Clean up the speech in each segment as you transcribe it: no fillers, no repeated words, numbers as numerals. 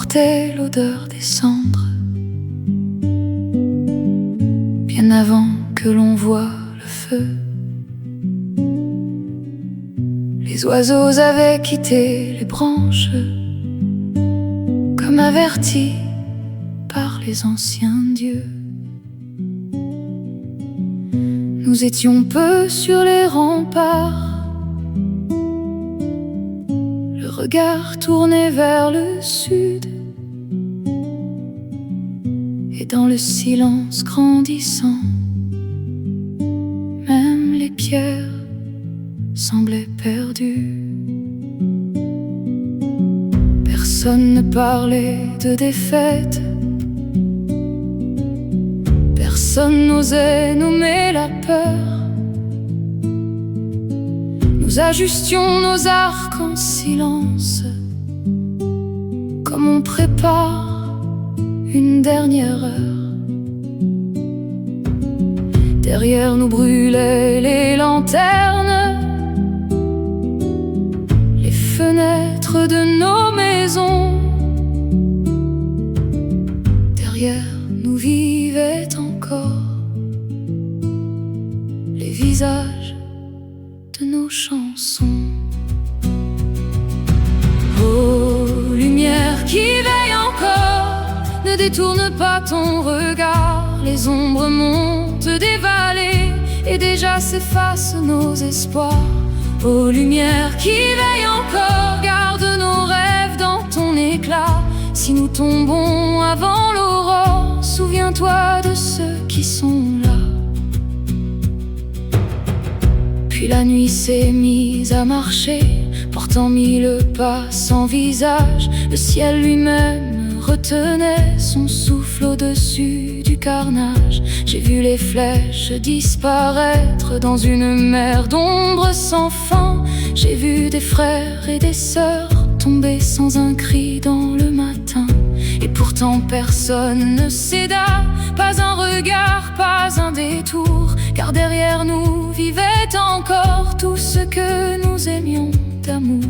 portait l'odeur des cendres, bien avant que l'on voie le feu. Les oiseaux avaient quitté les branches, comme avertis par les anciens dieux. Nous étions peu sur les remparts, le regard tourné vers le sud, et dans le silence grandissant, même les pierres semblaient perdues. Personne ne parlait de défaite, personne n'osait nommer la peur. Nous ajustions nos arcs en silence, comme on prépare une dernière heure. Derrière nous brûlaient les lanternes, les fenêtres de nos maisons. Derrière nous vivaient encore les visages de nos chansons. Oh, lumière qui veille encore, ne détourne pas ton regard. Les ombres montent des vallées et déjà s'effacent nos espoirs. Oh, lumière qui veille encore, garde nos rêves dans ton éclat. Si nous tombons avant l'aurore, souviens-toi de ceux qui sont là. Puis la nuit s'est mise à marcher, portant 1000 pas sans visage. Le ciel lui-même retenait son souffle au-dessus du carnage. J'ai vu les flèches disparaître dans une mer d'ombre sans fin. J'ai vu des frères et des sœurs tomber sans un cri dans le matin. Et pourtant personne ne céda, pas un regard, pas un détour, car derrière nous vivait encore tout ce que nous aimions d'amour.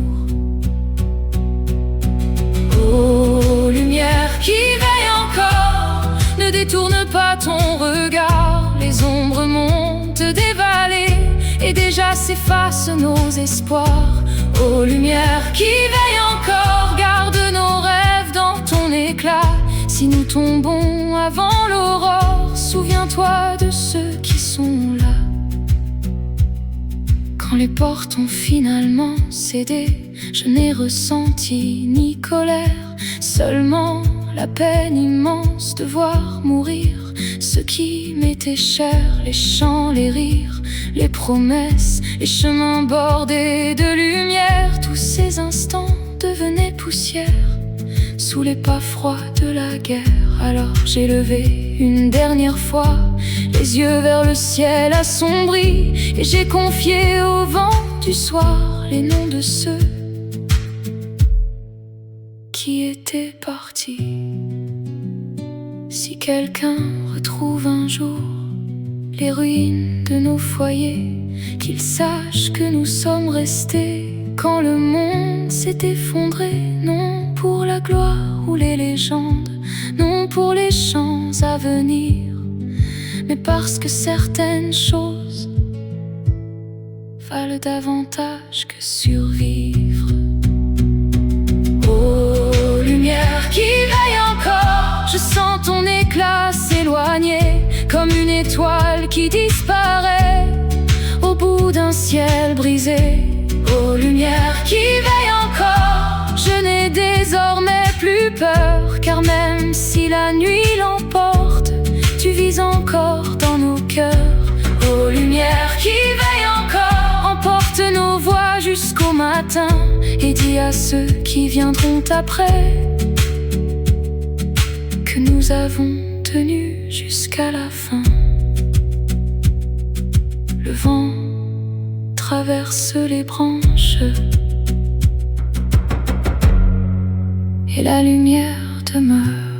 Oh, lumière qui veille encore, ne détourne pas ton regard. Les ombres montent des vallées et déjà s'effacent nos espoirs. Oh, lumière qui veille encore, garde nos rêves dans ton éclat. Si nous tombons avant l'aurore, souviens-toi de ceux qui sont là. Quand les portes ont finalement cédé, je n'ai ressenti ni colère, seulement la peine immense de voir mourir ce qui m'était cher. Les chants, les rires, les promesses, les chemins bordés de lumière. Tous ces instants devenaient poussière sous les pas froids de la guerre. Alors j'ai levé une dernière fois les yeux vers le ciel assombri, et j'ai confié au vent du soir les noms de ceux qui étaient partis. Si quelqu'un retrouve un jour les ruines de nos foyers, qu'il sache que nous sommes restés quand le monde s'est effondré. Non pour la gloire ou les légendes, non pour les chants à venir, mais parce que certaines choses valent davantage que survivre. Oh, lumière qui veille encore, je sens ton éclat s'éloigner, comme une étoile qui disparaît au bout d'un ciel brisé. Oh, lumière qui veille encore, je n'ai désormais plus peur, car même si la nuit l'emporte, tu vis encore dans nos cœurs. Oh, lumière qui veille encore, emporte nos voix jusqu'au matin, et dis à ceux qui viendront après que nous avons tenu jusqu'à la fin. Le vent traverse les branches et la lumière demeure.